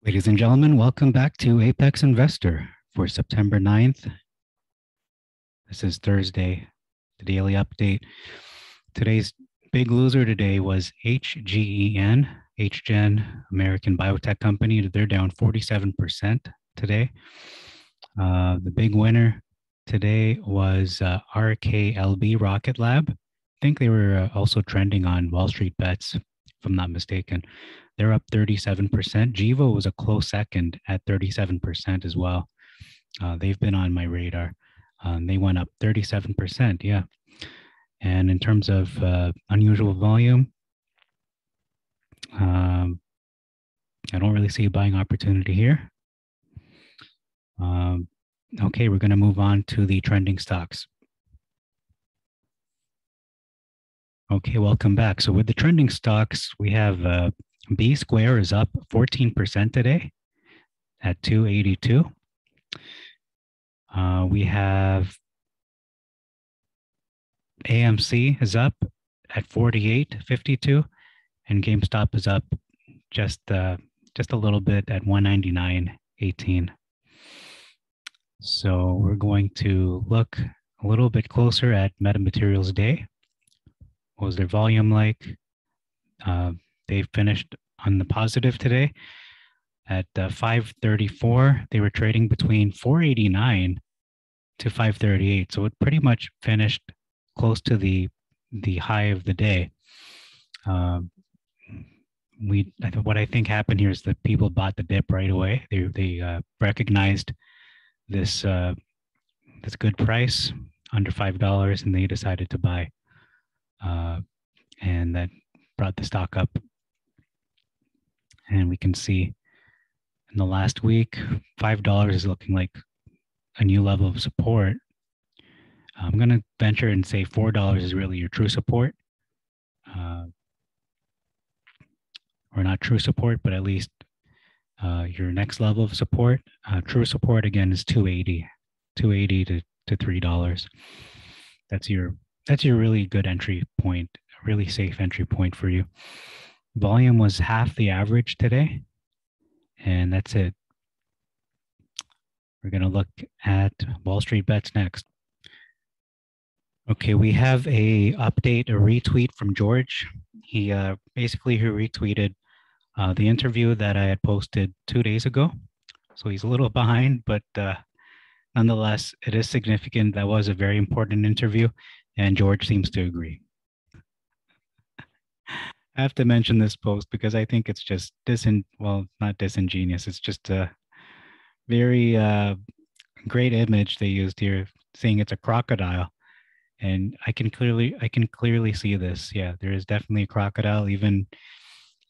Ladies and gentlemen, welcome back to Apex Investor for September 9th. This is Thursday, the daily update. Today's big loser today was HGEN, HGen, American biotech company. They're down 47% today. The big winner today was RKLB Rocket Lab. I think they were also trending on Wall Street Bets, if I'm not mistaken. They're up 37%. Gevo was a close second at 37% as well. They've been on my radar. They went up 37%, yeah. And in terms of unusual volume, I don't really see a buying opportunity here. Okay, we're going to move on to the trending stocks. Okay, welcome back. So with the trending stocks, we have B Square is up 14% today at 282. We have AMC is up at 48.52, and GameStop is up just a little bit at 199.18. So we're going to look a little bit closer at Metamaterials Day. What was their volume like? They finished on the positive today at 534. They were trading between 489 to 538. So it pretty much finished close to the high of the day. What I think happened here is that people bought the dip right away. They recognized this good price under $5, and they decided to buy, and that brought the stock up. And we can see in the last week, $5 is looking like a new level of support. I'm going to venture and say $4 is really your true support. Or not true support, but at least your next level of support. True support, again, is $2.80 to $3. That's your really good entry point, a really safe entry point for you. Volume was half the average today, and that's it. We're going to look at Wall Street Bets next. Okay, we have a retweet from George. He basically retweeted the interview that I had posted 2 days ago. So he's a little behind, but nonetheless, it is significant. That was a very important interview, and George seems to agree. I have to mention this post because I think it's just not disingenuous. It's just a very great image they used here, saying it's a crocodile. And I can clearly see this. Yeah, there is definitely a crocodile, even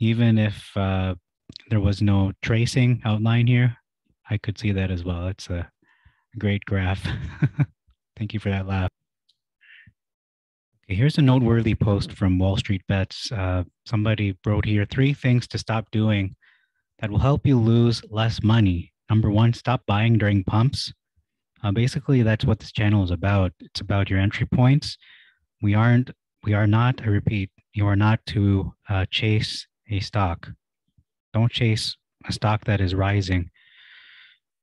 if there was no tracing outline here. I could see that as well. It's a great graph. Thank you for that laugh. Okay, here's a noteworthy post from Wall Street Bets. Somebody wrote here 3 things to stop doing that will help you lose less money. Number 1, stop buying during pumps. Basically, that's what this channel is about. It's about your entry points. We are not, I repeat, you are not to chase a stock. Don't chase a stock that is rising.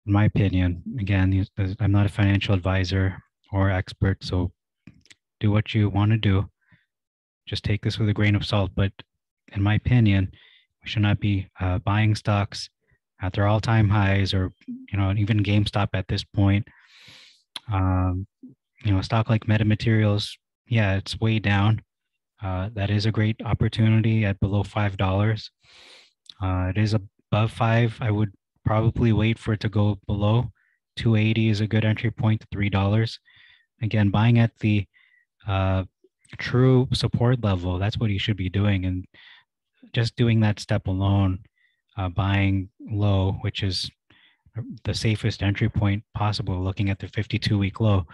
In my opinion, again, I'm not a financial advisor or expert, so do what you want to do. Just take this with a grain of salt. But in my opinion, we should not be buying stocks at their all-time highs, or even GameStop at this point. A stock like Metamaterials, yeah, it's way down. That is a great opportunity at below $5. It is above 5. I would probably wait for it to go below 280 is a good entry point to $3. Again, buying at the true support level, that's what you should be doing. And just doing that step alone, buying low, which is the safest entry point possible, looking at the 52-week low,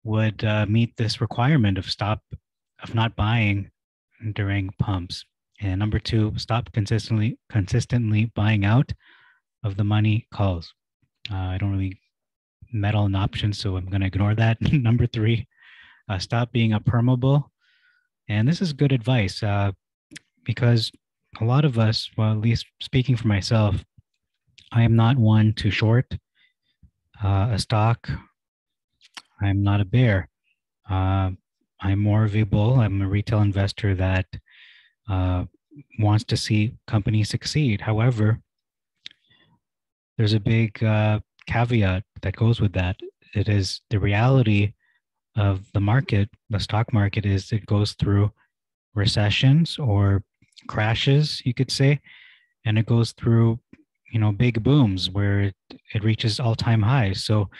would meet this requirement of not buying during pumps. And number 2, stop consistently buying out of the money calls. I don't really meddle in options, so I'm going to ignore that. Number 3, stop being a permabull. And this is good advice because a lot of us, well, at least speaking for myself, I am not one to short a stock. I'm not a bear. Uh, I'm more of a bull. I'm a retail investor that uh, wants to see companies succeed. However, there's a big caveat that goes with that. It is the reality of the market, the stock market, is it goes through recessions or crashes, you could say, and it goes through, big booms where it reaches all-time highs. So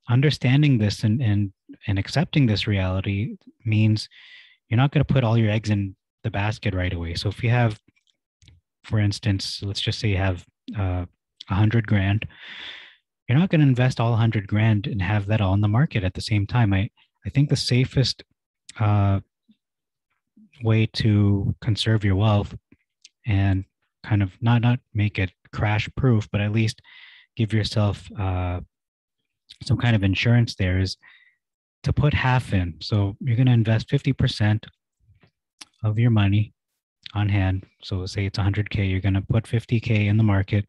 understanding this and accepting this reality means you're not going to put all your eggs in the basket right away. So if you have, for instance, let's just say you have 100 grand, you're not going to invest all 100 grand and have that all in the market at the same time. I think the safest uh, way to conserve your wealth and kind of not make it crash proof, but at least give yourself some kind of insurance there is to put half in. So you're going to invest 50% of your money on hand. So say it's 100K, you're going to put 50K in the market.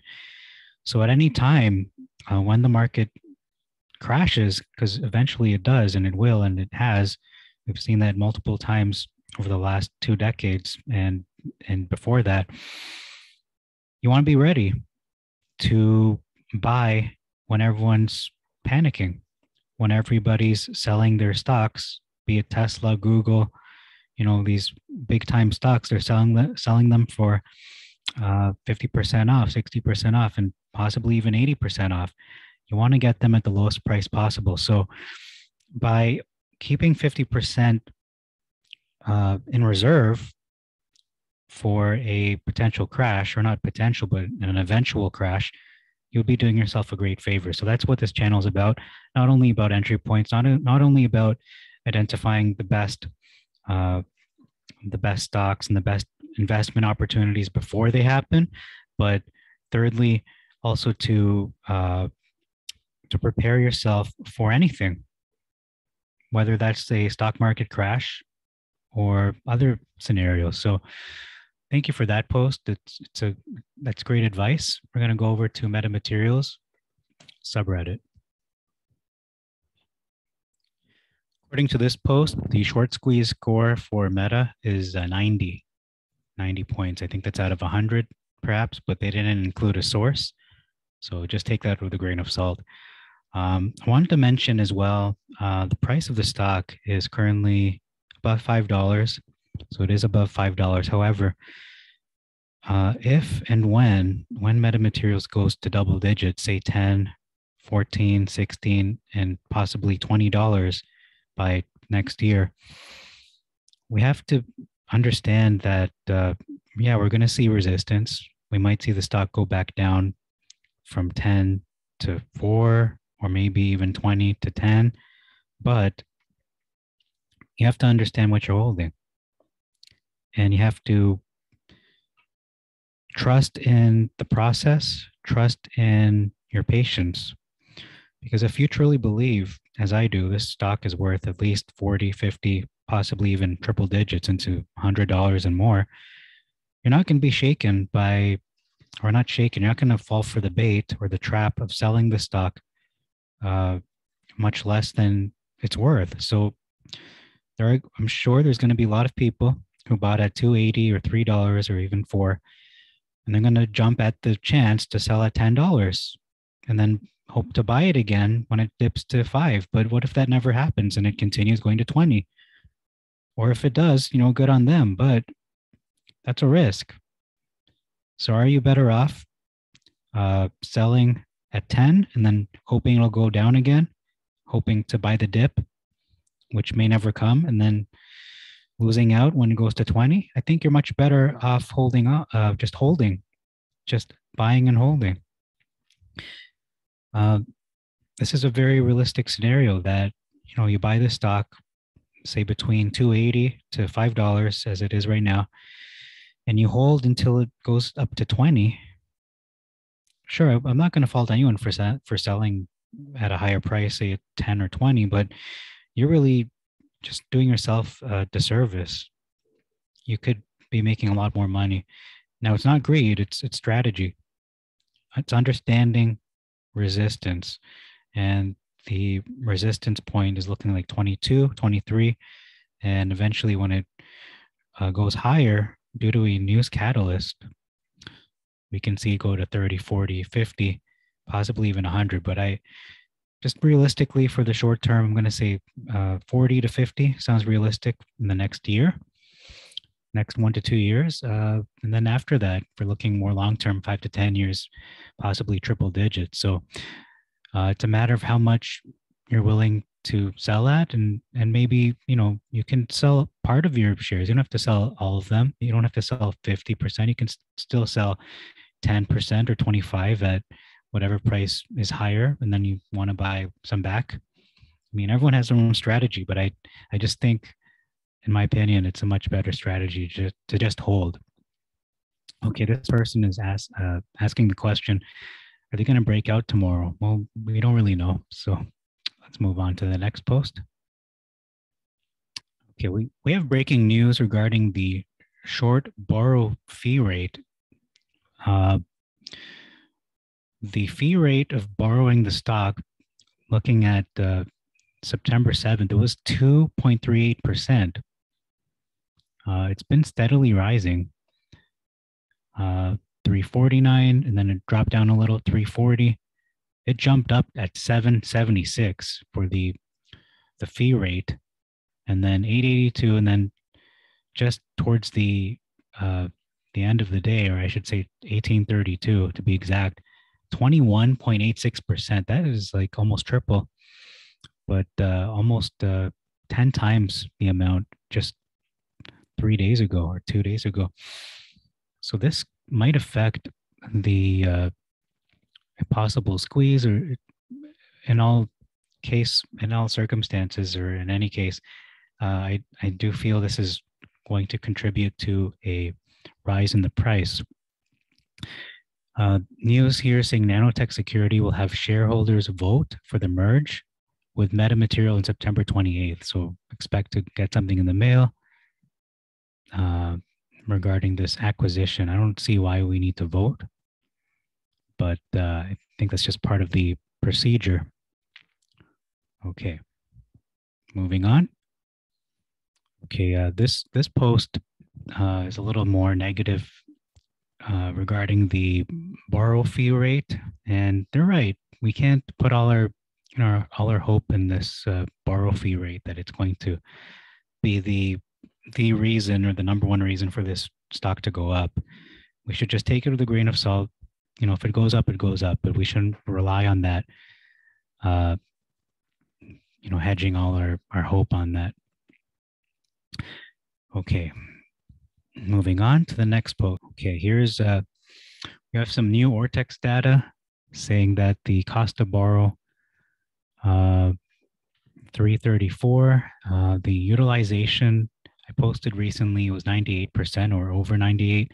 So at any time when the market crashes, because eventually it does and it will and it has, we've seen that multiple times over the last 2 decades and before that, you want to be ready to buy when everyone's panicking, when everybody's selling their stocks, be it Tesla, Google, these big time stocks, they're selling them for 50% off, 60% off, and possibly even 80% off. You want to get them at the lowest price possible. So by keeping 50% in reserve for a potential crash, or not potential, but an eventual crash, you'll be doing yourself a great favor. So that's what this channel is about. Not only about entry points, not only about identifying uh, the best stocks and the best investment opportunities before they happen, but thirdly, also to prepare yourself for anything, whether that's a stock market crash or other scenarios. So thank you for that post. That's great advice. We're going to go over to metamaterials subreddit. According to this post, the short squeeze score for Meta is 90 points. I think that's out of 100, perhaps, but they didn't include a source. So just take that with a grain of salt. I wanted to mention as well, the price of the stock is currently above $5. So it is above $5. However, if and when metamaterials goes to double digits, say 10, 14, 16, and possibly $20 by next year, we have to understand that, we're going to see resistance. We might see the stock go back down from 10 to 4, or maybe even 20 to 10. But you have to understand what you're holding. And you have to trust in the process, trust in your patience. Because if you truly believe, as I do, this stock is worth at least 40, 50, possibly even triple digits into $100 and more, you're not going to be shaken by, or not shaken, you're not going to fall for the bait or the trap of selling the stock much less than it's worth. So I'm sure there's going to be a lot of people who bought at $2.80 or $3 or even $4, and they're going to jump at the chance to sell at $10 and then hope to buy it again when it dips to 5. But what if that never happens and it continues going to 20? Or if it does, good on them, but that's a risk. So are you better off selling at 10 and then hoping it'll go down again, hoping to buy the dip, which may never come, and then losing out when it goes to 20? I think you're much better off just buying and holding. This is a very realistic scenario that, you buy the stock, say between $2.80 to $5 as it is right now, and you hold until it goes up to 20. Sure, I'm not going to fault anyone for selling at a higher price, say at 10 or 20, but you're really just doing yourself a disservice. You could be making a lot more money. Now, it's not greed, it's strategy. it's understanding resistance, and the resistance point is looking like 22, 23, and eventually when it goes higher due to a news catalyst, we can see it go to 30, 40, 50, possibly even 100. But I just realistically for the short term, I'm going to say 40 to 50 sounds realistic in the next year, next 1 to 2 years. And then after that, if we're looking more long term, 5 to 10 years, possibly triple digits. So it's a matter of how much you're willing to sell at, and maybe you can sell part of your shares. You don't have to sell all of them. You don't have to sell 50%. You can still sell 10% or 25 at whatever price is higher, and then you want to buy some back. I mean, everyone has their own strategy, but I just think, in my opinion, it's a much better strategy to just hold. Okay, this person is asking the question, are they going to break out tomorrow? Well, we don't really know. So let's move on to the next post. Okay, we have breaking news regarding the short borrow fee rate. The fee rate of borrowing the stock, looking at September 7th, it was 2.38%. It's been steadily rising. 349, and then it dropped down a little, 340. It jumped up at 776 for the fee rate, and then 882, and then just towards the end of the day, or I should say 1832 to be exact, 21.86%. That is like almost triple, but almost 10 times the amount just 3 days ago or 2 days ago. So this might affect the a possible squeeze, or in all circumstances, or in any case, I do feel this is going to contribute to a rise in the price. News here saying Nanotech Security will have shareholders vote for the merge with Metamaterial on September 28th. So expect to get something in the mail regarding this acquisition. I don't see why we need to vote, but I think that's just part of the procedure. Okay, moving on. Okay, this post is a little more negative regarding the borrow fee rate, and they're right. We can't put all our hope in this borrow fee rate, that it's going to be the reason, or the number one reason for this stock to go up. We should just take it with a grain of salt. If it goes up, it goes up, but we shouldn't rely on that. Hedging all our hope on that. Okay, moving on to the next post. Okay, here's we have some new Ortex data saying that the cost to borrow 334. The utilization I posted recently was 98% or over 98.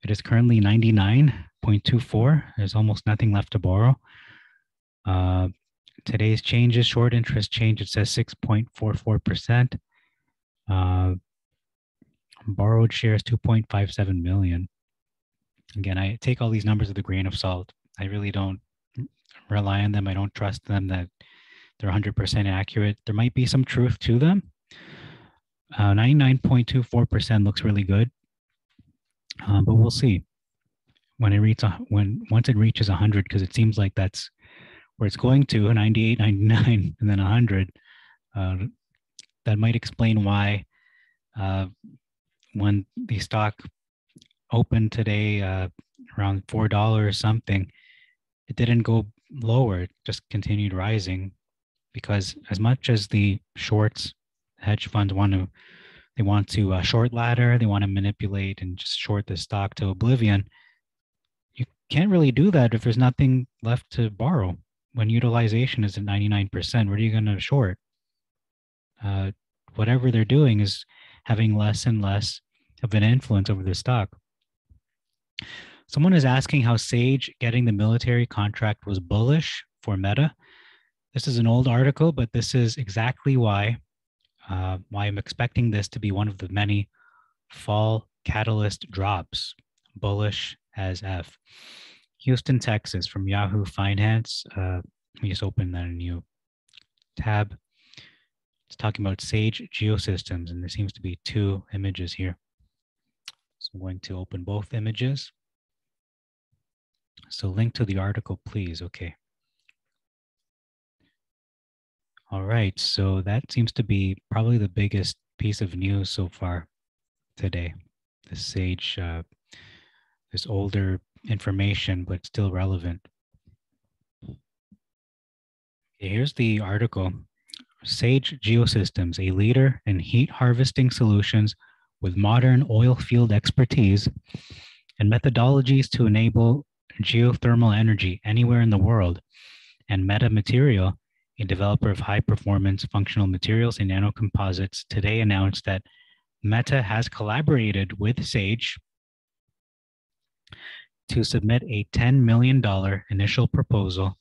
It is currently 99.24. There's almost nothing left to borrow. Today's changes, short interest change, it says 6.44%. Borrowed shares 2.57 million. Again, I take all these numbers with a grain of salt. I really don't rely on them. I don't trust them that they're 100% accurate. There might be some truth to them. 99.24% looks really good, but we'll see when it once it reaches 100, because it seems like that's where it's going to, 98, 99, and then 100. That might explain why when the stock opened today around $4 something, it didn't go lower. It just continued rising, because as much as the shorts, hedge funds want to short ladder, they want to manipulate and just short the stock to oblivion. You can't really do that if there's nothing left to borrow. When utilization is at 99%, what are you going to short? Whatever they're doing is having less and less of an influence over the stock. Someone is asking how SAGE getting the military contract was bullish for Meta. This is an old article, but this is exactly why I'm expecting this to be one of the many fall catalyst drops, bullish as F. Houston, Texas, from Yahoo Finance. We just opened that a new tab. It's talking about SAGE Geosystems, and there seems to be two images here. So I'm going to open both images. So link to the article, please. Okay. All right, so that seems to be probably the biggest piece of news so far today. The SAGE, this older information, but still relevant. Okay, here's the article. SAGE Geosystems, a leader in heat harvesting solutions with modern oil field expertise and methodologies to enable geothermal energy anywhere in the world, and Meta Material, a developer of high-performance functional materials and nanocomposites, today announced that Meta has collaborated with SAGE to submit a $10 million initial proposal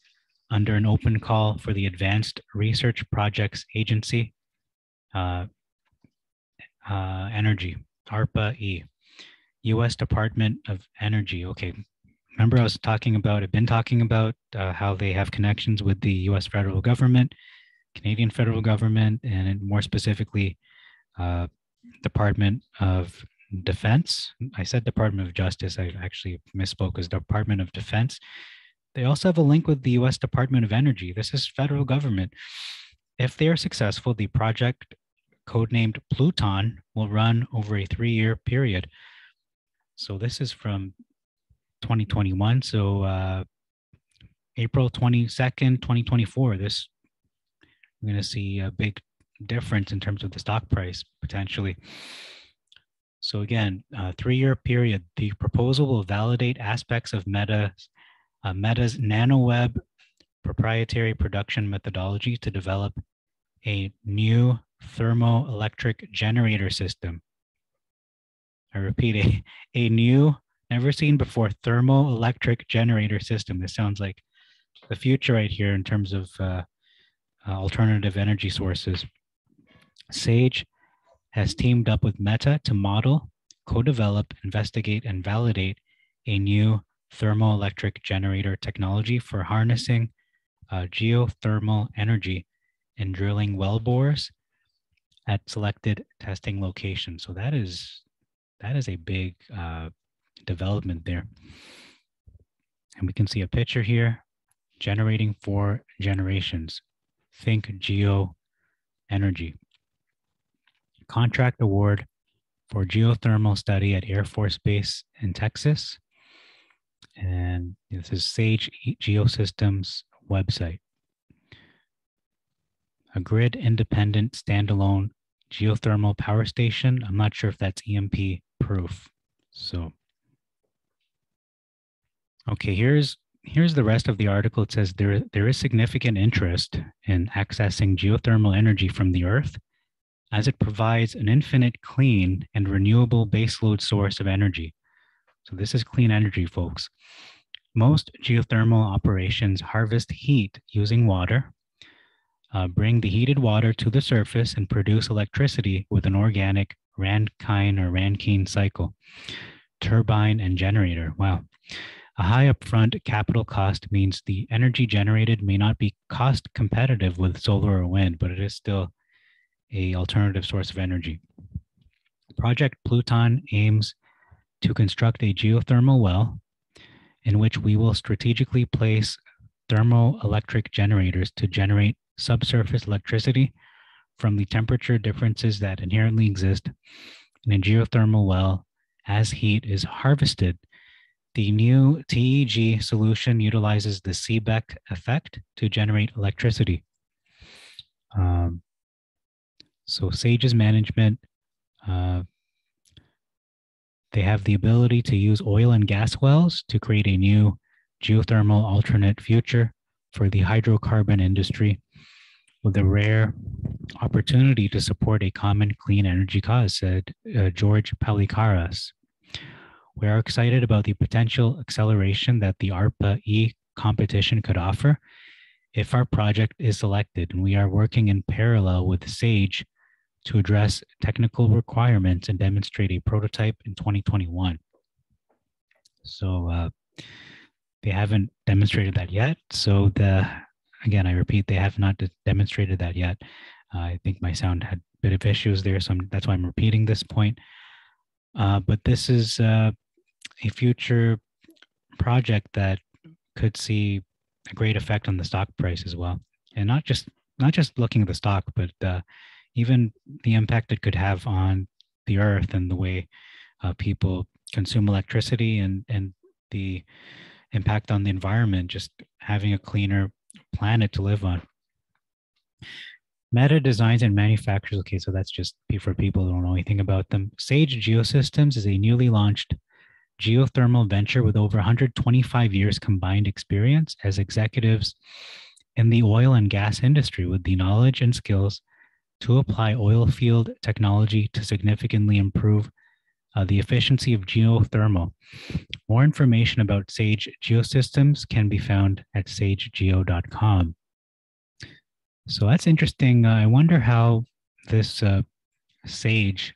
under an open call for the Advanced Research Projects Agency, Energy, ARPA-E, U.S. Department of Energy. Okay, remember I've been talking about how they have connections with the U.S. federal government, Canadian federal government, and more specifically, Department of Defense. I said Department of Justice. I actually misspoke as Department of Defense. They also have a link with the U.S. Department of Energy. This is federal government. If they are successful, the project, codenamed Pluton, will run over a 3-year period. So this is from 2021. So April 22nd, 2024, we're going to see a big difference in terms of the stock price, potentially. So again, 3-year period, the proposal will validate aspects of Meta's NanoWeb proprietary production methodology to develop a new thermoelectric generator system. I repeat, a new, never seen before, thermoelectric generator system. This sounds like the future right here in terms of alternative energy sources. SAGE has teamed up with Meta to model, co-develop, investigate, and validate a new thermoelectric generator technology for harnessing geothermal energy and drilling well bores at selected testing locations. So that is a big development there. And we can see a picture here, generating 4 generations. Think geo energy. Contract award for geothermal study at Air Force Base in Texas. And this is SAGE Geosystems website. A grid-independent standalone geothermal power station. I'm not sure if that's EMP proof. So, okay, here's the rest of the article. It says there is significant interest in accessing geothermal energy from the earth, as it provides an infinite, clean, and renewable baseload source of energy. So this is clean energy, folks. Most geothermal operations harvest heat using water, bring the heated water to the surface, and produce electricity with an organic Rankine cycle, turbine, and generator. Wow. A high upfront capital cost means the energy generated may not be cost competitive with solar or wind, but it is still an alternative source of energy. Project Pluton aims to construct a geothermal well in which we will strategically place thermoelectric generators to generate subsurface electricity from the temperature differences that inherently exist in a geothermal well as heat is harvested. The new TEG solution utilizes the Seebeck effect to generate electricity. So SAGE's management, they have the ability to use oil and gas wells to create a new geothermal alternate future for the hydrocarbon industry, with a rare opportunity to support a common clean energy cause, said George Palikaras. We are excited about the potential acceleration that the ARPA-E competition could offer if our project is selected, and we are working in parallel with SAGE to address technical requirements and demonstrate a prototype in 2021. So they haven't demonstrated that yet. So again, I repeat, they have not demonstrated that yet. I think my sound had a bit of issues there, so that's why I'm repeating this point. But this is a future project that could see a great effect on the stock price as well, and not just looking at the stock, but even the impact it could have on the earth and the way people consume electricity, and the impact on the environment, just having a cleaner planet to live on. Meta designs and manufactures. Okay, so that's just for people who don't know anything about them. SAGE Geosystems is a newly launched geothermal venture with over 125 years combined experience as executives in the oil and gas industry with the knowledge and skills to apply oil field technology to significantly improve the efficiency of geothermal. More information about SAGE Geosystems can be found at sagegeo.com. So that's interesting. I wonder how this SAGE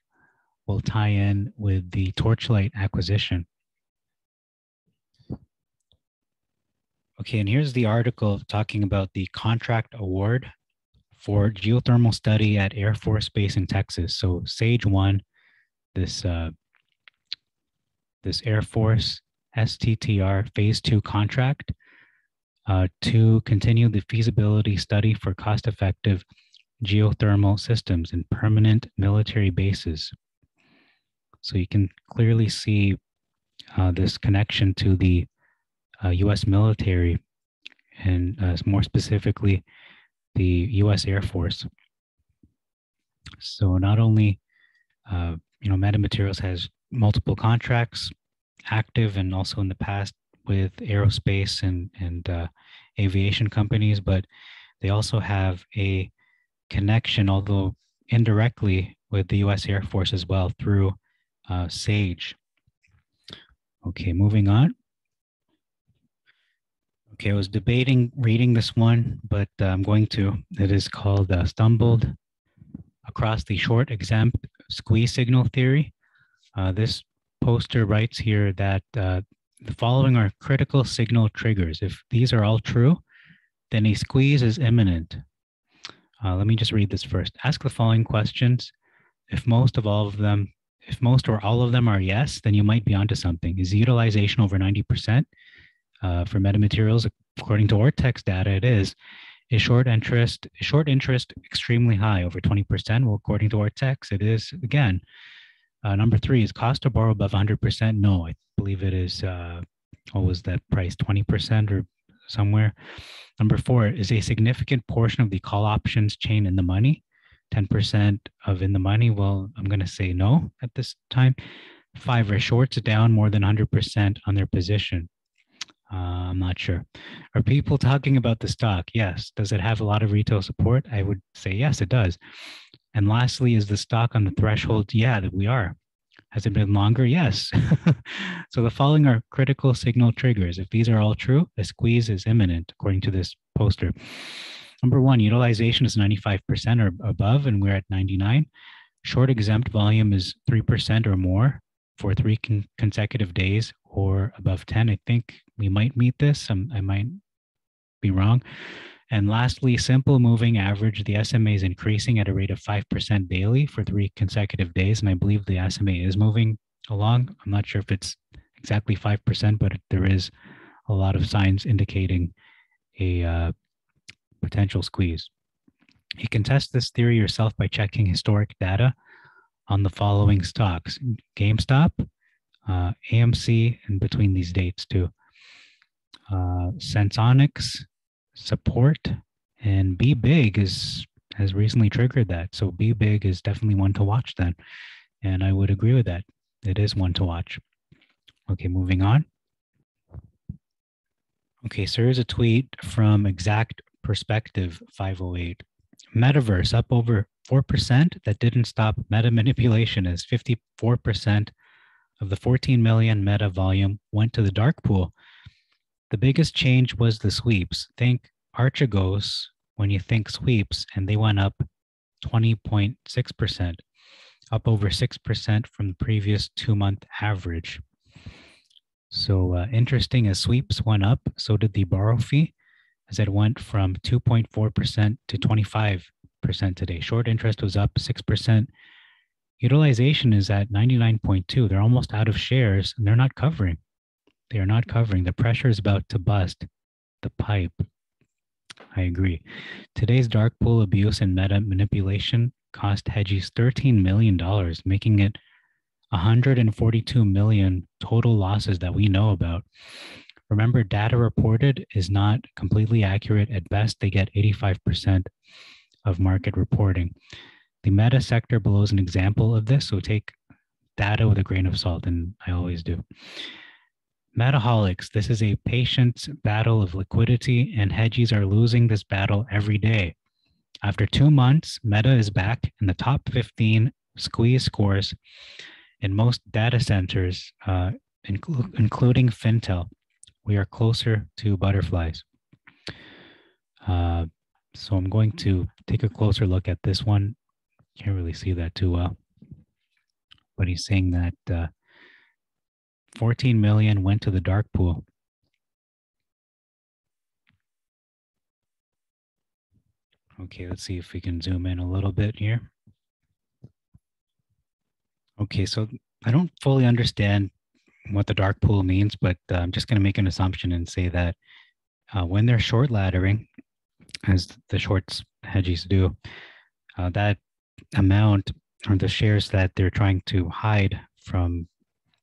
will tie in with the Torchlight acquisition. Okay, and here's the article talking about the contract award for geothermal study at Air Force Base in Texas. So SAGE won this this Air Force STTR Phase 2 contract to continue the feasibility study for cost-effective geothermal systems in permanent military bases. So you can clearly see this connection to the U.S. military, and more specifically, the U.S. Air Force. So not only, Metamaterials has multiple contracts active and also in the past with aerospace and aviation companies, but they also have a connection, although indirectly, with the U.S. Air Force as well through SAGE. Okay, moving on. Okay, I was debating reading this one, but I'm going to. It is called Stumbled Across the Short Exempt Squeeze Signal Theory. This poster writes here that the following are critical signal triggers. If these are all true, then a squeeze is imminent. Let me just read this first. Ask the following questions. If most or all of them are yes, then you might be onto something. Is utilization over 90%? For metamaterials, according to Ortex data, it is. Is short interest extremely high, over 20%? Well, according to Ortex, it is again. Number 3, is cost to borrow above 100%? No, I believe it is, what was that price, 20% or somewhere? Number 4, is a significant portion of the call options chain in the money? 10% of in the money? Well, I'm going to say no at this time. 5, are shorts down more than 100% on their position? I'm not sure. Are people talking about the stock? Yes. Does it have a lot of retail support? I would say yes, it does. And lastly, is the stock on the threshold? Yeah, that we are. Has it been longer? Yes. So the following are critical signal triggers. If these are all true, a squeeze is imminent, according to this poster. Number 1, utilization is 95% or above, and we're at 99. Short exempt volume is 3% or more for 3 consecutive days or above 10. I think we might meet this. I might be wrong. And lastly, simple moving average. The SMA is increasing at a rate of 5% daily for 3 consecutive days. And I believe the SMA is moving along. I'm not sure if it's exactly 5%, but there is a lot of signs indicating a potential squeeze. You can test this theory yourself by checking historic data on the following stocks: GameStop, AMC, and between these dates too. Sensonics, Support, and Be Big has recently triggered that. So Be Big is definitely one to watch then. And I would agree with that. It is one to watch. Okay, moving on. Okay, so here's a tweet from Exact Perspective 508. Metaverse up over 4%. That didn't stop meta manipulation, as 54% of the 14 million meta volume went to the dark pool. The biggest change was the sweeps. Think Archegos when you think sweeps, and they went up 20.6%, up over 6% from the previous 2-month average. So interesting, as sweeps went up, so did the borrow fee, as it went from 2.4% to 25% today. Short interest was up 6%. Utilization is at 99.2. They're almost out of shares and they're not covering. They are not covering. The pressure is about to bust the pipe. I agree. Today's dark pool abuse and meta manipulation cost hedgies $13 million, making it 142 million total losses that we know about. Remember, data reported is not completely accurate. At best, they get 85% of market reporting. The meta sector below is an example of this, so take data with a grain of salt, and I always do. Metaholics, this is a patient battle of liquidity, and hedgies are losing this battle every day. After 2 months, Meta is back in the top 15 squeeze scores in most data centers, including Fintel. We are closer to butterflies. So I'm going to take a closer look at this one. Can't really see that too well. But he's saying that 14 million went to the dark pool. Okay, let's see if we can zoom in a little bit here. Okay, so I don't fully understand what the dark pool means, but I'm just going to make an assumption and say that when they're short laddering, as the shorts hedgies do, that amount or the shares that they're trying to hide from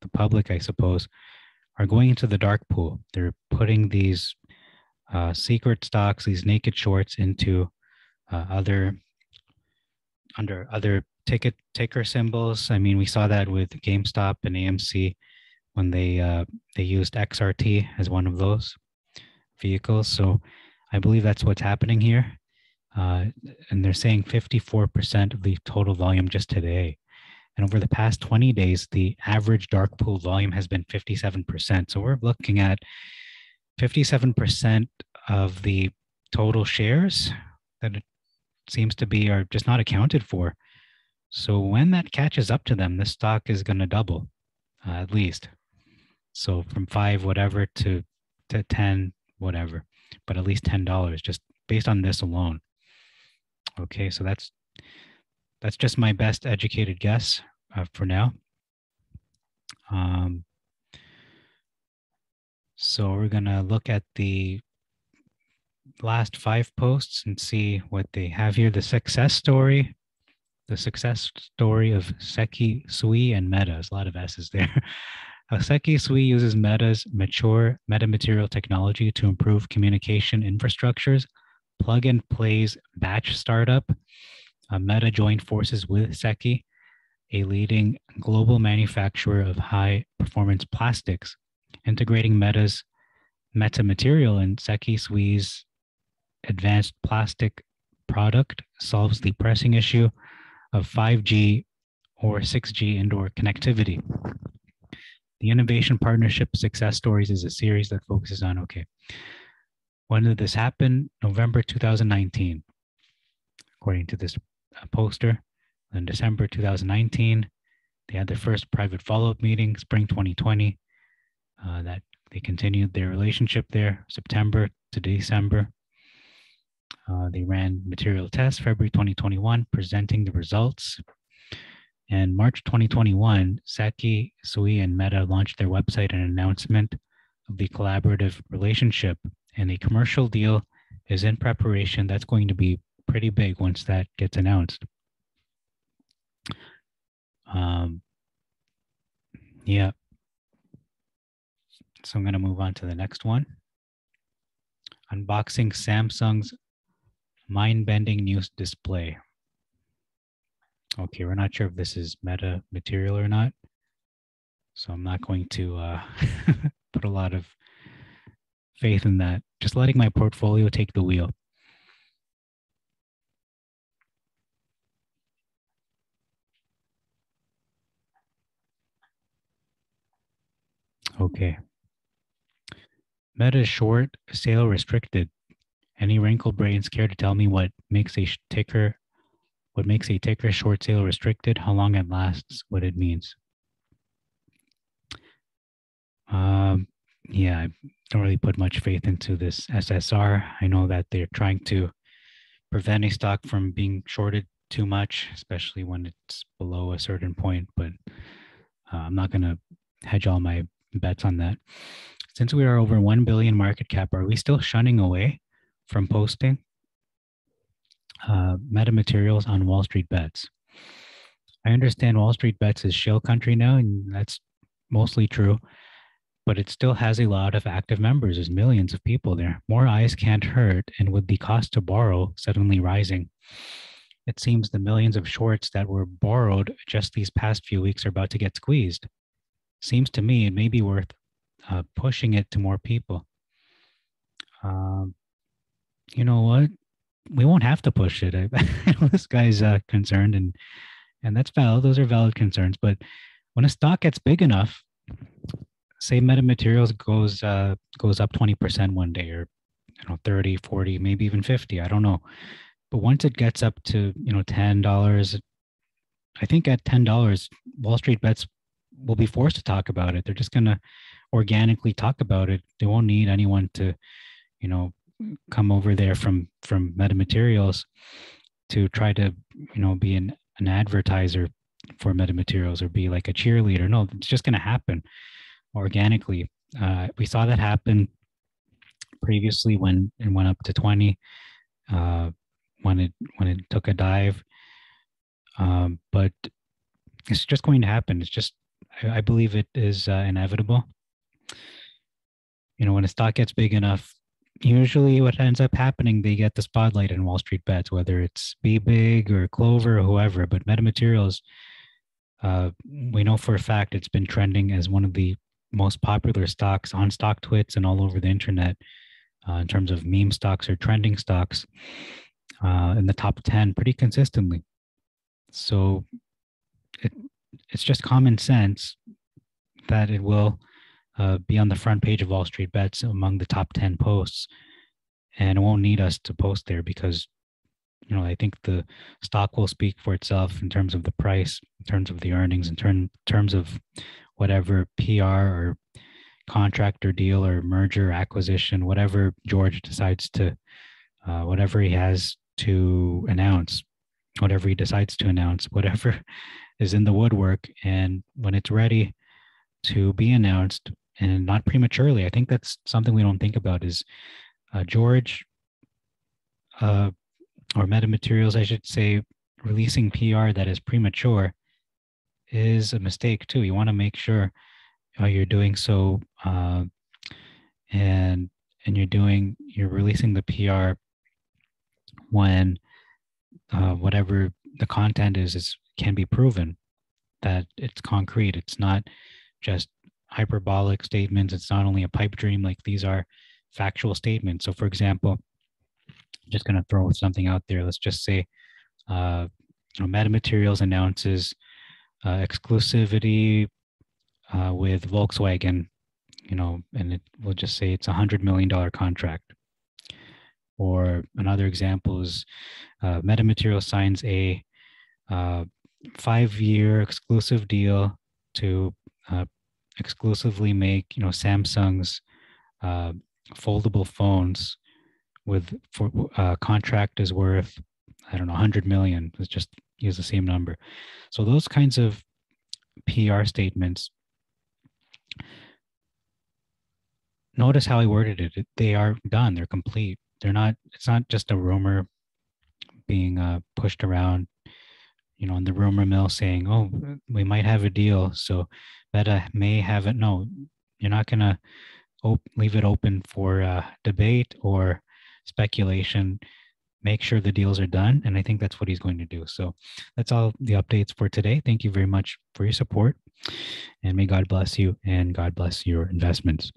the public, I suppose, are going into the dark pool. They're putting these secret stocks, these naked shorts into under other ticker symbols. I mean, we saw that with GameStop and AMC when they used XRT as one of those vehicles. So I believe that's what's happening here. And they're saying 54% of the total volume just today. And over the past 20 days, the average dark pool volume has been 57%. So we're looking at 57% of the total shares that it seems to be are just not accounted for. So when that catches up to them, this stock is going to double at least. So from 5 whatever to 10 whatever, but at least $10 just based on this alone. Okay, so that's just my best educated guess for now. So we're gonna look at the last 5 posts and see what they have here. The success story of Seki, Sui, and Meta. There's a lot of S's there. Seki Sui uses Meta's mature metamaterial technology to improve communication infrastructures. Plug and Play's batch startup. Meta joined forces with Seki, a leading global manufacturer of high-performance plastics, integrating Meta's metamaterial and Seki Sui's advanced plastic product solves the pressing issue of 5G or 6G indoor connectivity. The Innovation Partnership Success Stories is a series that focuses on, okay, when did this happen? November 2019, according to this poster. In December 2019, they had their first private follow-up meeting, spring 2020, that they continued their relationship there, September to December. They ran material tests, February 2021, presenting the results. And March 2021, Seki, Sui, and Meta launched their website and announcement of the collaborative relationship. And a commercial deal is in preparation. That's going to be pretty big once that gets announced. Yeah. So I'm going to move on to the next one. Unboxing Samsung's mind-bending new display. Okay, we're not sure if this is meta material or not. So I'm not going to put a lot of faith in that. Just letting my portfolio take the wheel. Okay. Meta short sale restricted. Any wrinkle brains care to tell me what makes a ticker short sale restricted, how long it lasts, what it means? Um, yeah, I don't really put much faith into this SSR. I know that they're trying to prevent a stock from being shorted too much, especially when it's below a certain point. But I'm not going to hedge all my bets on that. Since we are over 1 billion market cap, are we still shunning away from posting metamaterials on Wall Street Bets? I understand Wall Street Bets is shell country now, and that's mostly true, but it still has a lot of active members. There's millions of people there. More eyes can't hurt, and with the cost to borrow suddenly rising, it seems the millions of shorts that were borrowed just these past few weeks are about to get squeezed. Seems to me it may be worth pushing it to more people. Um, you know what? We won't have to push it. I know this guy's concerned, and that's valid. Those are valid concerns. But when a stock gets big enough, say metamaterials goes up 20% one day, or 30, 40, maybe even 50, I don't know. But once it gets up to $10, I think at $10, Wall Street Bets will be forced to talk about it. They're just gonna organically talk about it. They won't need anyone to you know come over there from metamaterials to try to be an advertiser for metamaterials or be like a cheerleader. No, it's just going to happen organically. We saw that happen previously when it went up to 20, when it took a dive. But it's just going to happen. It's just, I believe it is inevitable. When a stock gets big enough, usually what ends up happening, they get the spotlight in Wall Street Bets, whether it's Be Big or Clover or whoever. But metamaterials, we know for a fact it's been trending as one of the most popular stocks on stock twits and all over the internet, in terms of meme stocks or trending stocks, in the top 10 pretty consistently. So it's just common sense that it will be on the front page of Wall Street Bets among the top 10 posts. And it won't need us to post there because, I think the stock will speak for itself in terms of the price, in terms of the earnings, in terms of whatever PR or contract or deal or merger, acquisition, whatever George decides to, whatever he has to announce, whatever he decides to announce, whatever is in the woodwork. And when it's ready to be announced, and not prematurely, I think that's something we don't think about is George, or metamaterials, I should say, releasing PR that is premature is a mistake too. You want to make sure you're doing so, and you're releasing the PR when whatever the content is can be proven that it's concrete. It's not just hyperbolic statements. It's not only a pipe dream. Like, these are factual statements. So, for example, I'm just going to throw something out there. Let's just say metamaterials announces exclusivity with Volkswagen, and we'll just say it's $100 million contract. Or another example is metamaterials signs a 5-year exclusive deal to exclusively make Samsung's foldable phones for contract is worth, I don't know, 100 million. Let's just use the same number. So those kinds of PR statements, notice how I worded it. They are done. They're complete. It's not just a rumor being pushed around, in the rumor mill saying, oh, we might have a deal, so Meta may have it. No, you're not going to leave it open for debate or speculation. Make sure the deals are done. And I think that's what he's going to do. So that's all the updates for today. Thank you very much for your support, and may God bless you and God bless your investments.